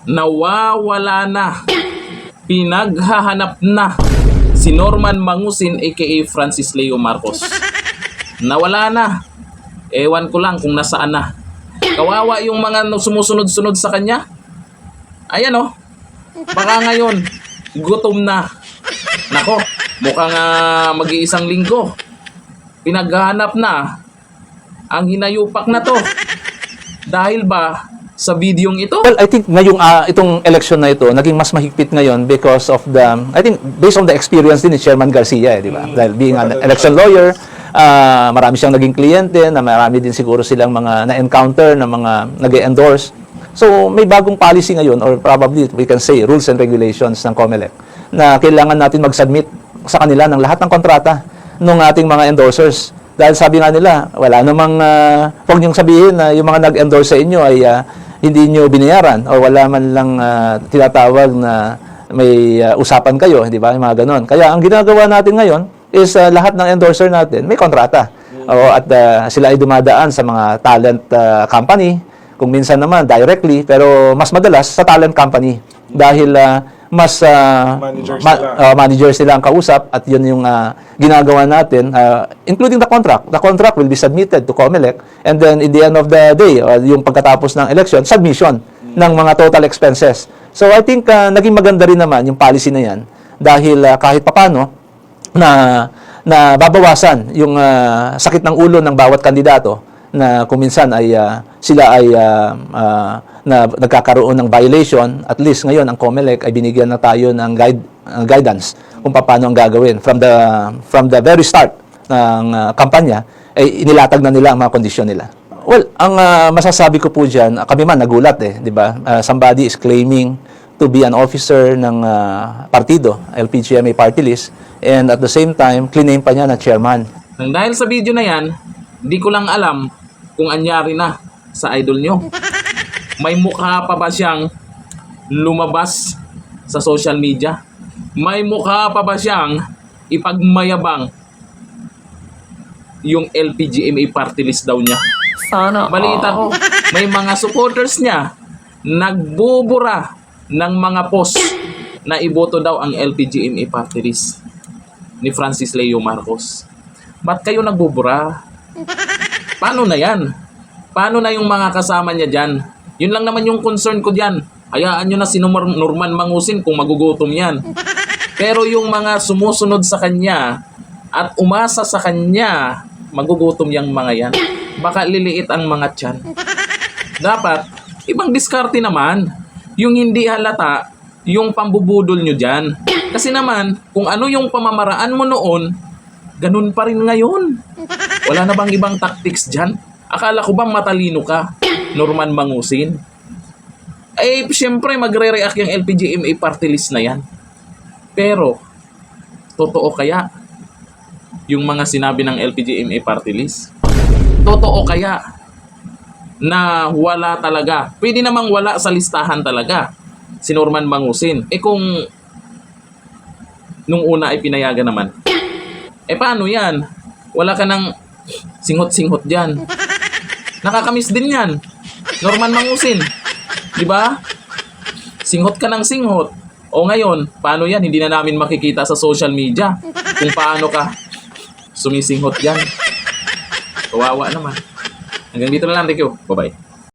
nawawala na, pinaghahanap na si Norman Mangusin aka Francis Leo Marcos. Nawala na. Ewan ko lang kung nasaan na. Kawawa yung mga sumusunod-sunod sa kanya. Ayan oh. Baka ngayon, gutom na. Nako, mukhang mag-iisang linggo. Pinaghahanap na ang hinayupak na to. Dahil ba sa videong ito? Well, I think ngayong itong election na ito naging mas mahigpit ngayon because of I think based on the experience din ni Chairman Garcia, di ba? Dahil being an election lawyer, marami siyang naging kliyente, na marami din siguro silang mga na-encounter na mga nag-endorse. So, may bagong policy ngayon, or probably we can say rules and regulations ng COMELEC, na kailangan natin mag-submit sa kanila ng lahat ng kontrata ng ating mga endorsers. Dahil sabi nga nila, wala namang, huwag niyong sabihin na yung mga nag-endorse sa inyo ay hindi niyo binayaran o wala man lang tinatawag na may usapan kayo, di ba? Yung mga ganon. Kaya ang ginagawa natin ngayon is lahat ng endorser natin may kontrata. At sila ay dumadaan sa mga talent company, kung minsan naman directly, pero mas madalas sa talent company dahil mas managers nila ang kausap at yun yung ginagawa natin, including the contract. The contract will be submitted to COMELEC and then in the end of the day, yung pagkatapos ng election, submission ng mga total expenses. So I think naging maganda rin naman yung policy na yan dahil kahit papano na babawasan yung sakit ng ulo ng bawat kandidato na kung minsan ay sila ay na nagkakaroon ng violation. At least ngayon ang COMELEC ay binigyan na tayo ng guidance kung paano ang gagawin from the very start ng kampanya ay inilatag na nila ang mga kondisyon nila. Well, ang masasabi ko po diyan, kami man nagulat di ba? Somebody is claiming to be an officer ng partido, LPGMA party list, and at the same time claim pa niya na chairman. Nang dahil sa video na yan, di ko lang alam kung anyari na sa idol nyo. May mukha pa ba siyang lumabas sa social media? May mukha pa ba siyang ipagmayabang yung LPGMA party list daw niya? Sana. Balita ko, may mga supporters niya nagbubura ng mga post na iboto daw ang LPGMA party list ni Francis Leo Marcos. Ba't kayo nagbubura? Paano na yan? Paano na yung mga kasama niya dyan? Yun lang naman yung concern ko dyan. Hayaan nyo na si Norman Mangusin kung magugutom yan. Pero yung mga sumusunod sa kanya at umasa sa kanya, magugutom yung mga yan. Baka liliit ang mga tiyan. Dapat, ibang diskarte naman. Yung hindi halata, yung pambubudol nyo dyan. Kasi naman, kung ano yung pamamaraan mo noon, ganun pa rin ngayon. Wala na bang ibang tactics dyan? Akala ko bang matalino ka, Norman Mangusin? Eh, siyempre magre-react yung LPGMA party list na yan. Pero, totoo kaya yung mga sinabi ng LPGMA party list? Totoo kaya na wala talaga? Pwede namang wala sa listahan talaga si Norman Mangusin. Eh kung nung una ay pinayagan naman, eh paano yan? Wala ka ng singhot-singhot dyan. Nakakamiss din yan, Norman Mangusin. Diba? Singhot ka ng singhot. O ngayon, paano yan? Hindi na namin makikita sa social media kung paano ka sumisinghot dyan. Kawawa naman. Hanggang dito na lang. Thank you. Bye-bye.